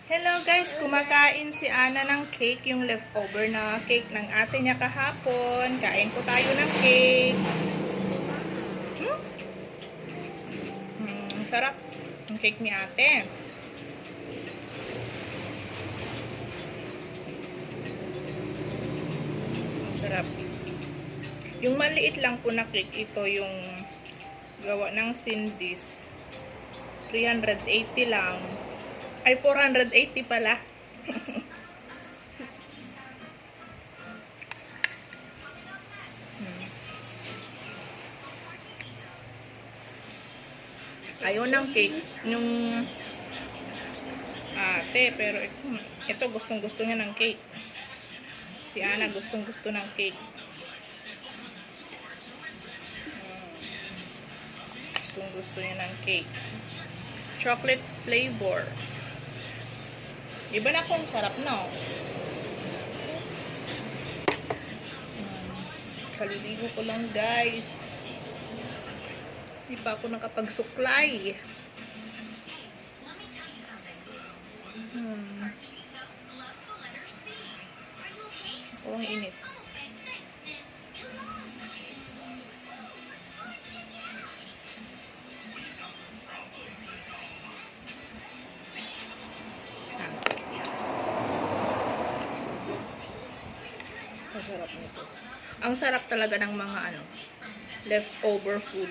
Hello guys, kumakain si Ana ng cake, yung leftover na cake ng ate niya kahapon. Kain po tayo ng cake. Sarap ang cake ni ate. Sarap. Yung maliit lang po na cake, ito yung gawa ng Cindy's. 380 lang. Ay, 480 pala. Ayaw ng cake yung ate, pero ito gustong gusto niya ng cake. Si Ana gustong gusto ng cake. Gustong gusto niya ng cake. Chocolate flavor. Iba na kung sarap na. Kaliligo ko lang guys. Di pa ako nakapagsuklay. Ang init. Masarap nito. Ang sarap talaga ng mga leftover food.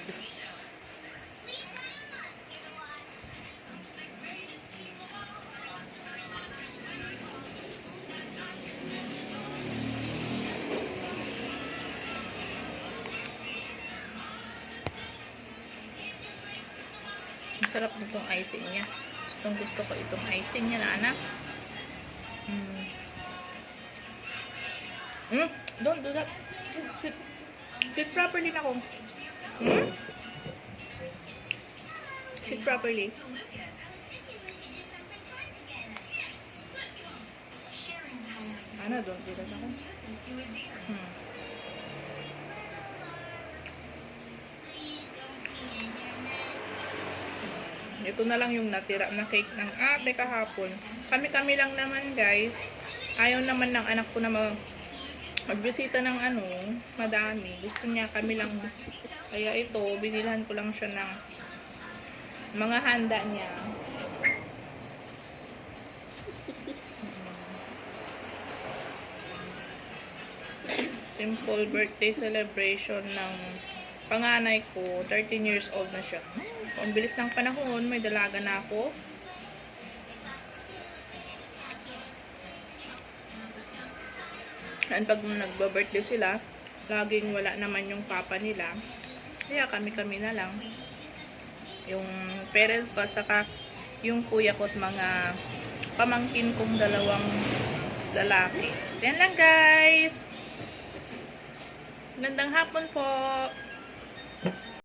Sarap nitong icing niya. Gustong gusto ko itong icing niya na anak. Don't do that. Sit properly na ko. Sit properly. Ano, don't do that ako. Ito na lang yung natira na cake ng ate kahapon. Kami-kami lang naman guys. Ayaw naman ng anak ko na magbisita ng madami. Gusto niya kami lang. Kaya ito, binilhan ko lang siya ng mga handa niya. Simple birthday celebration ng panganay ko. 13 years old na siya. Ang bilis ng panahon, may dalaga na ako. And pag nagba-birthday sila, laging wala naman yung papa nila. Kaya kami-kami na lang. Yung parents ko, saka yung kuya ko at mga pamangkin kong dalawang lalaki. Yan lang guys. Magandang hapon po.